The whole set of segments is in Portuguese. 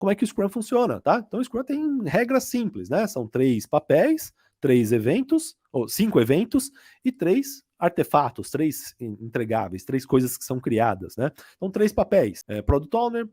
como é que o Scrum funciona, tá? Então o Scrum tem regras simples, né? São 3 papéis, 3 eventos, ou 5 eventos e 3 artefatos, 3 entregáveis, 3 coisas que são criadas, né? Então 3 papéis, Product Owner,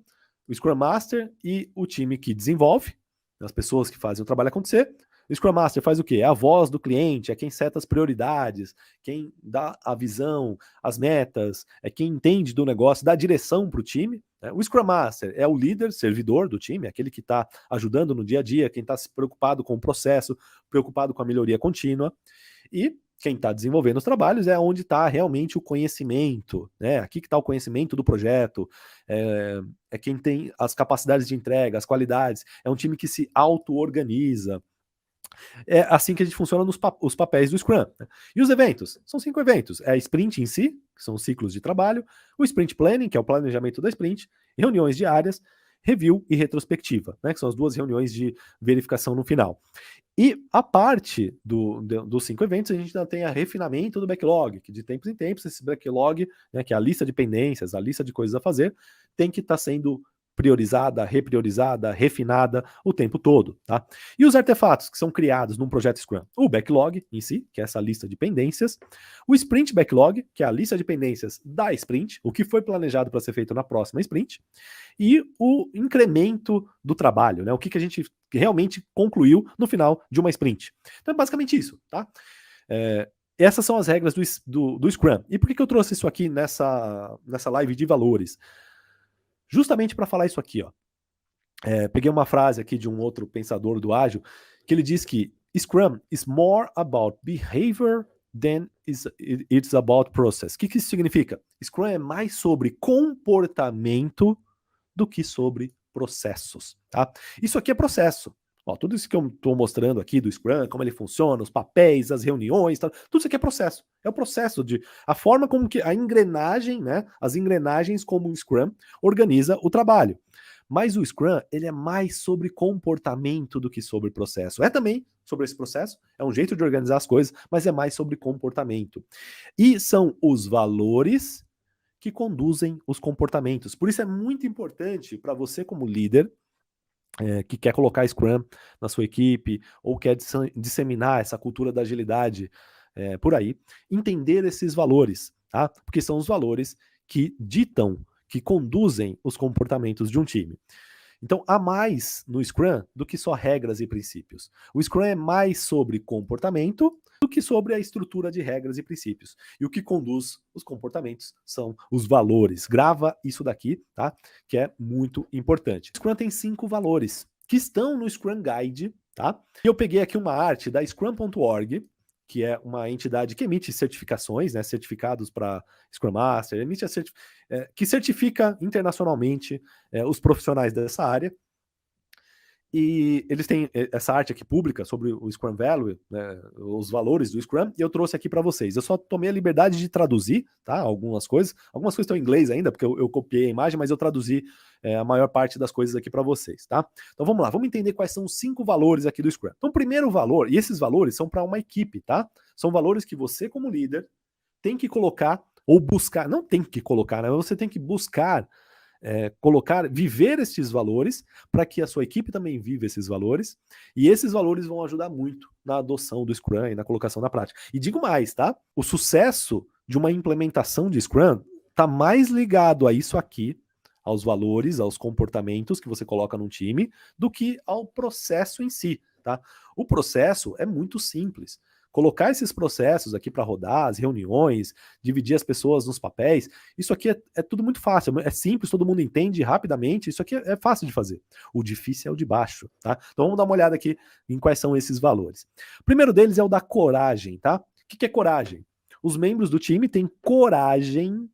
o Scrum Master e o time que desenvolve, as pessoas que fazem o trabalho acontecer. O Scrum Master faz o quê? É a voz do cliente, é quem seta as prioridades, quem dá a visão, as metas, é quem entende do negócio, dá direção para o time. Né? O Scrum Master é o líder, servidor do time, aquele que está ajudando no dia a dia, quem está se preocupado com o processo, preocupado com a melhoria contínua. E quem está desenvolvendo os trabalhos é onde está realmente o conhecimento, né? Aqui que está o conhecimento do projeto, é quem tem as capacidades de entrega, as qualidades, é um time que se auto-organiza. É assim que a gente funciona os papéis do Scrum. Né? E os eventos? São 5 eventos. É a sprint em si, que são ciclos de trabalho, o sprint planning, que é o planejamento da sprint, reuniões diárias, review e retrospectiva, né? Que são as 2 reuniões de verificação no final. E a parte dos 5 eventos, a gente ainda tem a refinamento do backlog, que de tempos em tempos esse backlog, né, que é a lista de pendências, a lista de coisas a fazer, tem que estar sendo priorizada, repriorizada, refinada o tempo todo, tá? E os artefatos que são criados num projeto Scrum? O backlog em si, que é essa lista de pendências, o sprint backlog, que é a lista de pendências da sprint, o que foi planejado para ser feito na próxima sprint, e o incremento do trabalho, né? O que a gente realmente concluiu no final de uma sprint. Então é basicamente isso, tá? Essas são as regras do Scrum. E por que eu trouxe isso aqui nessa live de valores? Justamente para falar isso aqui, ó. Peguei uma frase aqui de um outro pensador do ágil, que ele diz que Scrum is more about behavior than it's about process. O que isso significa? Scrum é mais sobre comportamento do que sobre processos, tá? Isso aqui é processo. Ó, tudo isso que eu estou mostrando aqui do Scrum, como ele funciona, os papéis, as reuniões, tudo isso aqui é processo. É o processo a forma como que a engrenagem, né? As engrenagens como o Scrum organiza o trabalho. Mas o Scrum, ele é mais sobre comportamento do que sobre processo. É também sobre esse processo, é um jeito de organizar as coisas, mas é mais sobre comportamento. E são os valores que conduzem os comportamentos. Por isso é muito importante para você como líder, que quer colocar Scrum na sua equipe ou quer disseminar essa cultura da agilidade por aí, entender esses valores, tá? Porque são os valores que ditam, que conduzem os comportamentos de um time. Então, há mais no Scrum do que só regras e princípios. O Scrum é mais sobre comportamento do que sobre a estrutura de regras e princípios. E o que conduz os comportamentos são os valores. Grava isso daqui, tá? Que é muito importante. O Scrum tem 5 valores que estão no Scrum Guide, tá? E eu peguei aqui uma arte da Scrum.org, que é uma entidade que emite certificações, né, certificados para Scrum Master, que certifica internacionalmente os profissionais dessa área. E eles têm essa arte aqui pública sobre o Scrum Value, né, os valores do Scrum, e eu trouxe aqui para vocês. Eu só tomei a liberdade de traduzir, tá? Algumas coisas estão em inglês ainda, porque eu copiei a imagem, mas eu traduzi a maior parte das coisas aqui para vocês, tá? Então vamos lá, vamos entender quais são os 5 valores aqui do Scrum. Então, o primeiro valor, e esses valores são para uma equipe, tá? São valores que você, como líder, tem que colocar ou buscar, não tem que colocar, né? Você tem que buscar viver esses valores para que a sua equipe também viva esses valores, e esses valores vão ajudar muito na adoção do Scrum e na colocação na prática. E digo mais, tá? O sucesso de uma implementação de Scrum está mais ligado a isso aqui, aos valores, aos comportamentos que você coloca num time, do que ao processo em si, tá? O processo é muito simples. Colocar esses processos aqui para rodar, as reuniões, dividir as pessoas nos papéis, isso aqui é tudo muito fácil, é simples, todo mundo entende rapidamente, isso aqui é fácil de fazer. O difícil é o de baixo, tá? Então vamos dar uma olhada aqui em quais são esses valores. O primeiro deles é o da coragem, tá? O que é coragem? Os membros do time têm coragem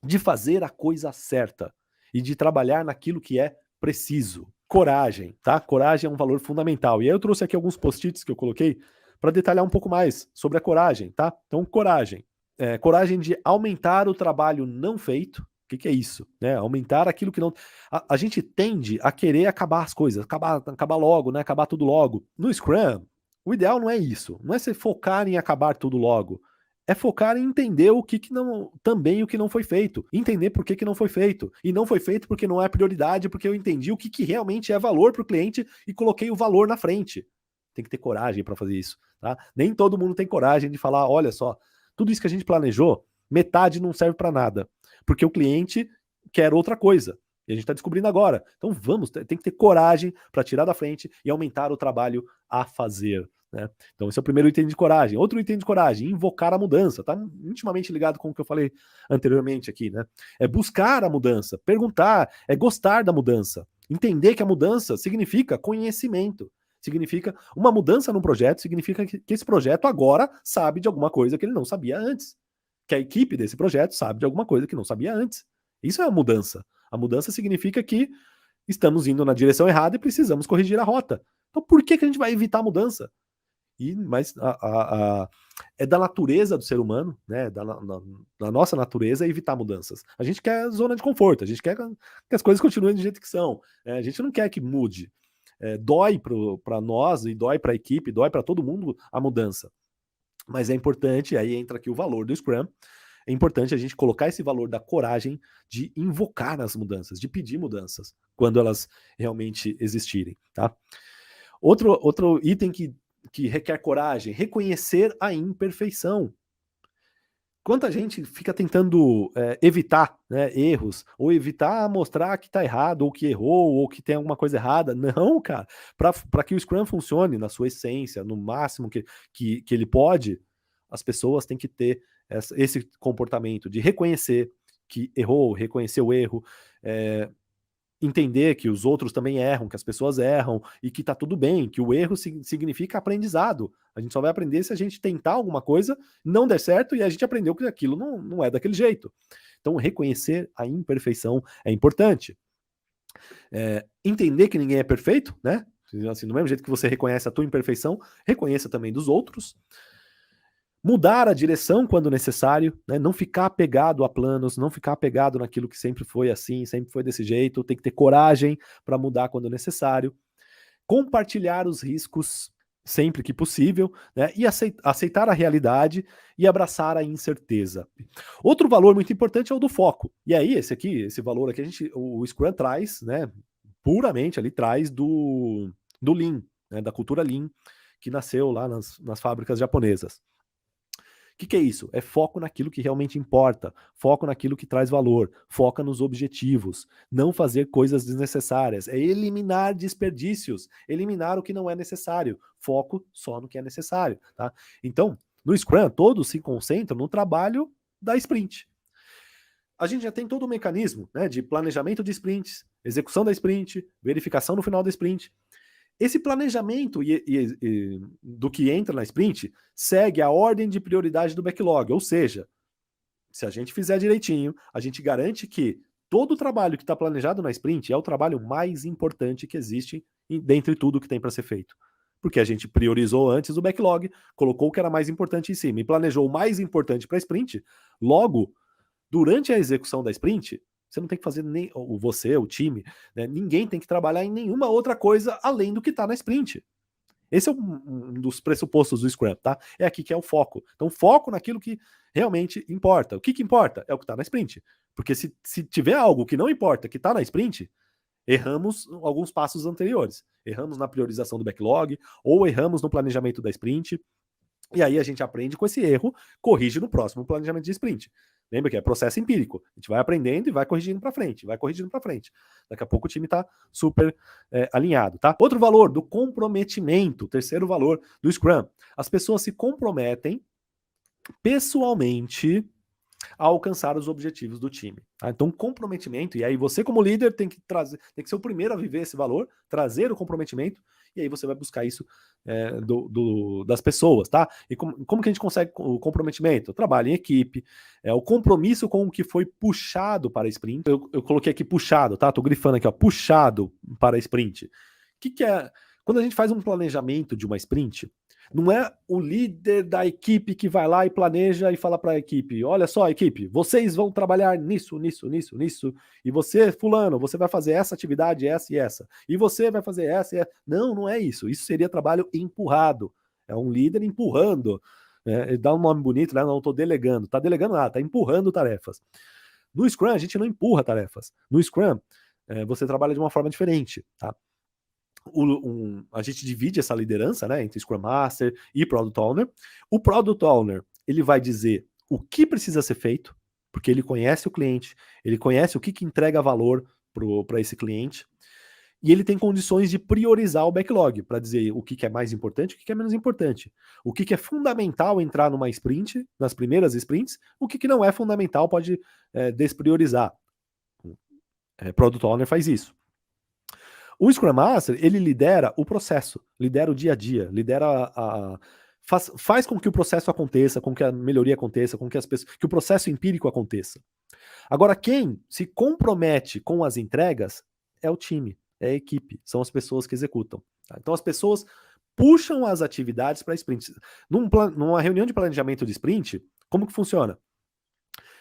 de fazer a coisa certa e de trabalhar naquilo que é preciso. Coragem, tá? Coragem é um valor fundamental. E aí eu trouxe aqui alguns post-its que eu coloquei para detalhar um pouco mais sobre a coragem, tá? Então, coragem. Coragem de aumentar o trabalho não feito. O que é isso? Né? Aumentar aquilo que não... A gente tende a querer acabar as coisas, acabar logo, né? Acabar tudo logo. No Scrum, o ideal não é isso. Não é você focar em acabar tudo logo. é focar em entender o que não, também o que não foi feito, entender por que não foi feito, e não foi feito porque não é prioridade, porque eu entendi o que realmente é valor para o cliente e coloquei o valor na frente. Tem que ter coragem para fazer isso, tá? Nem todo mundo tem coragem de falar, olha só, tudo isso que a gente planejou, metade não serve para nada, porque o cliente quer outra coisa. E a gente está descobrindo agora. Então vamos, tem que ter coragem para tirar da frente e aumentar o trabalho a fazer. Né? Então esse é o primeiro item de coragem. Outro item de coragem, invocar a mudança. Está intimamente ligado com o que eu falei anteriormente aqui. Né? É buscar a mudança, perguntar, é gostar da mudança. Entender que a mudança significa conhecimento. Significa uma mudança num projeto, significa que esse projeto agora sabe de alguma coisa que ele não sabia antes. Que a equipe desse projeto sabe de alguma coisa que não sabia antes. Isso é a mudança. A mudança significa que estamos indo na direção errada e precisamos corrigir a rota. Então, por que a gente vai evitar a mudança? Mas é da natureza do ser humano, né? Da nossa natureza, evitar mudanças. A gente quer zona de conforto, a gente quer que as coisas continuem do jeito que são. A gente não quer que mude. Dói para nós, e dói para a equipe, dói para todo mundo a mudança. Mas é importante, aí entra aqui o valor do Scrum, é importante a gente colocar esse valor da coragem de invocar as mudanças, de pedir mudanças, quando elas realmente existirem. Tá? Outro item que requer coragem, reconhecer a imperfeição. Quanta gente fica tentando evitar, né, erros, ou evitar mostrar que está errado, ou que errou, ou que tem alguma coisa errada. Não, cara. Para que o Scrum funcione na sua essência, no máximo que ele pode, as pessoas têm que ter esse comportamento de reconhecer que errou, reconhecer o erro, entender que os outros também erram, que as pessoas erram e que tá tudo bem, que o erro significa aprendizado. A gente só vai aprender se a gente tentar alguma coisa, não der certo e a gente aprendeu que aquilo não é daquele jeito. Então, reconhecer a imperfeição é importante. Entender que ninguém é perfeito, né? Assim, do mesmo jeito que você reconhece a tua imperfeição, reconheça também dos outros. Mudar a direção quando necessário, né? Não ficar apegado a planos, não ficar apegado naquilo que sempre foi assim, sempre foi desse jeito, tem que ter coragem para mudar quando necessário. Compartilhar os riscos sempre que possível, né? E aceitar a realidade e abraçar a incerteza. Outro valor muito importante é o do foco. E aí, esse valor aqui, o Scrum traz, né? Puramente ali traz do Lean, né? Da cultura Lean, que nasceu lá nas fábricas japonesas. O que é isso? É foco naquilo que realmente importa, foco naquilo que traz valor, foca nos objetivos, não fazer coisas desnecessárias, é eliminar desperdícios, eliminar o que não é necessário, foco só no que é necessário. Tá? Então, no Scrum, todos se concentram no trabalho da sprint. A gente já tem todo o mecanismo, né, de planejamento de sprints, execução da sprint, verificação no final da sprint. Esse planejamento do que entra na sprint segue a ordem de prioridade do backlog, ou seja, se a gente fizer direitinho, a gente garante que todo o trabalho que está planejado na sprint é o trabalho mais importante que existe dentre tudo que tem para ser feito. Porque a gente priorizou antes o backlog, colocou o que era mais importante em cima e planejou o mais importante para a sprint. Logo, durante a execução da sprint, você não tem que fazer nem você, o time, né? Ninguém tem que trabalhar em nenhuma outra coisa além do que está na sprint. Esse é um dos pressupostos do Scrum, tá? É aqui que é o foco. Então, foco naquilo que realmente importa. O que importa? É o que está na sprint. Porque se tiver algo que não importa, que está na sprint, erramos alguns passos anteriores. Erramos na priorização do backlog, ou erramos no planejamento da sprint. E aí a gente aprende com esse erro, corrige no próximo planejamento de sprint. Lembra que é processo empírico. A gente vai aprendendo e vai corrigindo para frente, vai corrigindo para frente. Daqui a pouco o time está super alinhado, tá? Outro valor do comprometimento, terceiro valor do Scrum. As pessoas se comprometem pessoalmente a alcançar os objetivos do time. Tá? Então, comprometimento, e aí você como líder tem que ser o primeiro a viver esse valor, trazer o comprometimento, e aí você vai buscar isso das pessoas, tá? E como que a gente consegue o comprometimento? Trabalho em equipe, o compromisso com o que foi puxado para a sprint. Eu coloquei aqui puxado, tá? Tô grifando aqui, ó, puxado para a sprint. O que é? Quando a gente faz um planejamento de uma sprint, não é o líder da equipe que vai lá e planeja e fala para a equipe, olha só, equipe, vocês vão trabalhar nisso, e você, fulano, você vai fazer essa atividade, essa e essa, e você vai fazer essa e essa. Não é isso. Isso seria trabalho empurrado. É um líder empurrando Ele dá um nome bonito, né? Não estou delegando. Tá delegando nada, tá empurrando tarefas. No Scrum, a gente não empurra tarefas. No Scrum, você trabalha de uma forma diferente, tá? A gente divide essa liderança, né, entre Scrum Master e Product Owner. O Product Owner, ele vai dizer o que precisa ser feito, porque ele conhece o cliente, ele conhece o que entrega valor para esse cliente, e ele tem condições de priorizar o backlog, para dizer o que é mais importante e o que é menos importante. O que é fundamental entrar numa sprint, nas primeiras sprints, o que não é fundamental pode despriorizar. Product Owner faz isso. O Scrum Master, ele lidera o processo, lidera o dia a dia, lidera faz com que o processo aconteça, com que a melhoria aconteça, com que que o processo empírico aconteça. Agora, quem se compromete com as entregas é o time, é a equipe, são as pessoas que executam. Tá? Então, as pessoas puxam as atividades para sprint. Numa reunião de planejamento de sprint, como que funciona?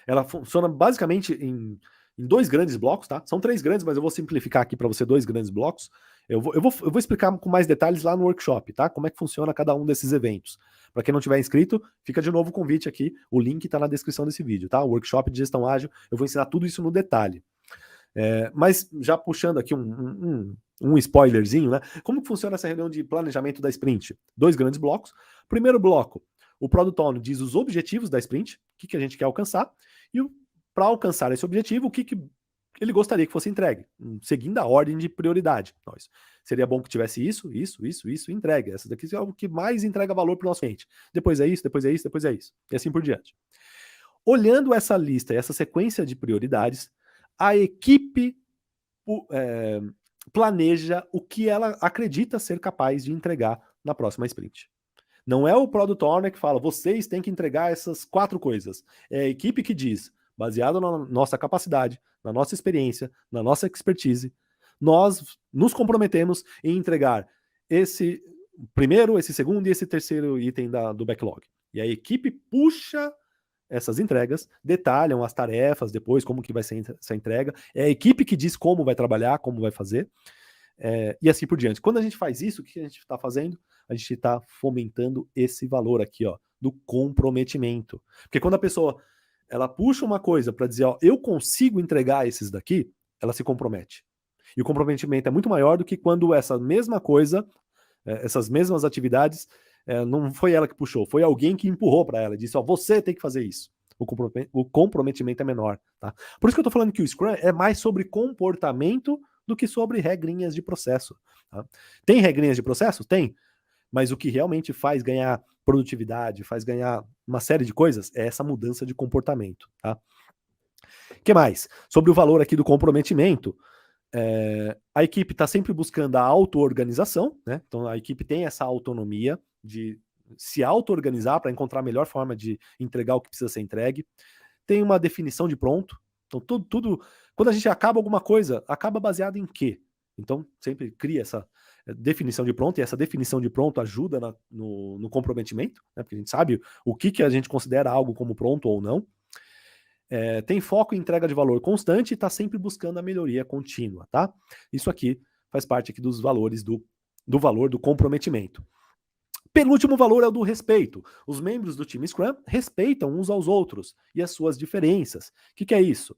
Ela funciona basicamente em 2 grandes blocos, tá? São 3 grandes, mas eu vou simplificar aqui para você 2 grandes blocos. Eu vou explicar com mais detalhes lá no workshop, tá? Como é que funciona cada um desses eventos. Para quem não tiver inscrito, fica de novo o convite aqui. O link está na descrição desse vídeo, tá? O workshop de gestão ágil, eu vou ensinar tudo isso no detalhe. Mas já puxando aqui um spoilerzinho, né? Como que funciona essa reunião de planejamento da sprint? 2 grandes blocos. Primeiro bloco, o Product Owner diz os objetivos da sprint, o que a gente quer alcançar, e para alcançar esse objetivo, o que ele gostaria que fosse entregue, seguindo a ordem de prioridade. Então, seria bom que tivesse isso, entregue. Essa daqui é o que mais entrega valor para o nosso cliente. Depois é isso, depois é isso, depois é isso. E assim por diante. Olhando essa lista, essa sequência de prioridades, a equipe planeja o que ela acredita ser capaz de entregar na próxima sprint. Não é o Product Owner que fala, vocês têm que entregar essas 4 coisas. É a equipe que diz, baseado na nossa capacidade, na nossa experiência, na nossa expertise, nós nos comprometemos em entregar esse primeiro, esse segundo e esse terceiro item do backlog. E a equipe puxa essas entregas, detalham as tarefas depois, como que vai ser essa entrega. É a equipe que diz como vai trabalhar, como vai fazer, e assim por diante. Quando a gente faz isso, o que a gente está fazendo? A gente está fomentando esse valor aqui, ó, do comprometimento. Porque quando a pessoa ela puxa uma coisa para dizer, ó, eu consigo entregar esses daqui, ela se compromete. E o comprometimento é muito maior do que quando essa mesma coisa, essas mesmas atividades, não foi ela que puxou, foi alguém que empurrou para ela, disse, ó, você tem que fazer isso. O comprometimento é menor, tá? Por isso que eu tô falando que o Scrum é mais sobre comportamento do que sobre regrinhas de processo. Tá? Tem regrinhas de processo? Tem. Mas o que realmente faz ganhar produtividade, faz ganhar uma série de coisas, é essa mudança de comportamento. Tá? O que mais? Sobre o valor aqui do comprometimento, a equipe está sempre buscando a auto-organização, né? Então a equipe tem essa autonomia de se auto-organizar para encontrar a melhor forma de entregar o que precisa ser entregue. Tem uma definição de pronto. Então tudo quando a gente acaba alguma coisa, acaba baseado em quê? Então sempre cria essa definição de pronto, e essa definição de pronto ajuda no comprometimento, né? Porque a gente sabe o que a gente considera algo como pronto ou não. Tem foco em entrega de valor constante e está sempre buscando a melhoria contínua, tá? Isso aqui faz parte aqui dos valores do valor do comprometimento. Penúltimo valor é o do respeito. Os membros do time Scrum respeitam uns aos outros e as suas diferenças. O que é isso?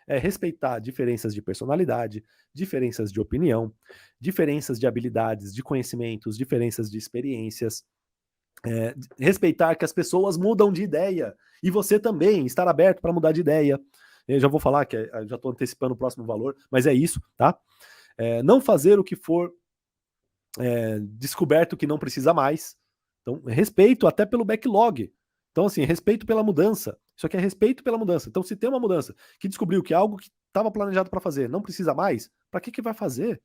É respeitar diferenças de personalidade, diferenças de opinião, diferenças de habilidades, de conhecimentos, diferenças de experiências. Respeitar que as pessoas mudam de ideia e você também estar aberto para mudar de ideia. Eu já vou falar que já estou antecipando o próximo valor, mas é isso, tá? Não fazer o que for descoberto que não precisa mais. Então, respeito até pelo backlog. Então, assim, respeito pela mudança. Isso aqui é respeito pela mudança. Então, se tem uma mudança que descobriu que algo que estava planejado para fazer não precisa mais, para que vai fazer?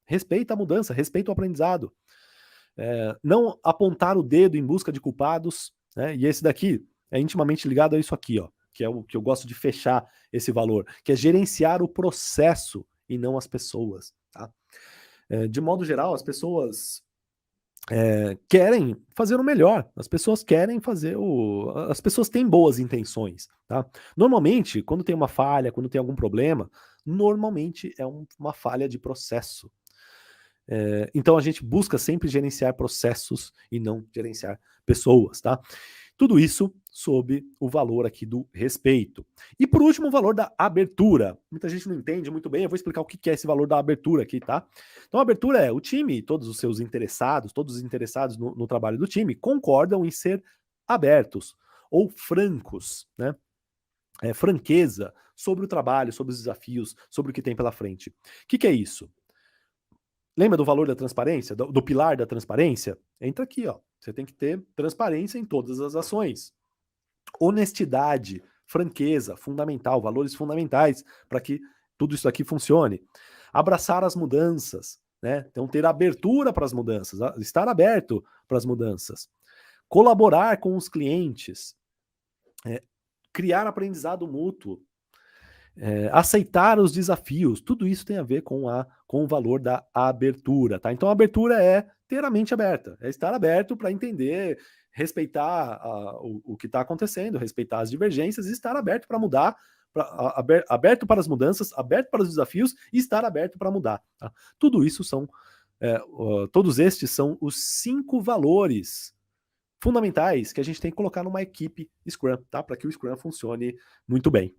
Respeita a mudança, respeita o aprendizado. Não apontar o dedo em busca de culpados, né? E esse daqui é intimamente ligado a isso aqui, ó, que é o que eu gosto de fechar esse valor, que é gerenciar o processo e não as pessoas. Tá? De modo geral, as pessoas querem fazer o melhor, as pessoas querem fazer as pessoas têm boas intenções. Tá? Normalmente, quando tem uma falha, quando tem algum problema, normalmente é uma falha de processo. Então a gente busca sempre gerenciar processos e não gerenciar pessoas, tá? Tudo isso sob o valor aqui do respeito. E por último, o valor da abertura. Muita gente não entende muito bem, eu vou explicar o que é esse valor da abertura aqui, tá? Então a abertura é o time, todos os seus interessados, todos os interessados no trabalho do time, concordam em ser abertos ou francos, né? Franqueza sobre o trabalho, sobre os desafios, sobre o que tem pela frente. O que é isso? Lembra do valor da transparência, do pilar da transparência? Entra aqui, ó. Você tem que ter transparência em todas as ações. Honestidade, franqueza, fundamental, valores fundamentais para que tudo isso aqui funcione. Abraçar as mudanças, né? Então ter abertura para as mudanças, estar aberto para as mudanças. Colaborar com os clientes, criar aprendizado mútuo, aceitar os desafios, tudo isso tem a ver com o valor da abertura, tá? Então a abertura é ter a mente aberta, é estar aberto para entender, respeitar o que está acontecendo, respeitar as divergências e estar aberto para mudar, aberto para as mudanças, aberto para os desafios e estar aberto para mudar. Tá? Tudo isso são, todos estes são os 5 valores fundamentais que a gente tem que colocar numa equipe Scrum, tá? Para que o Scrum funcione muito bem.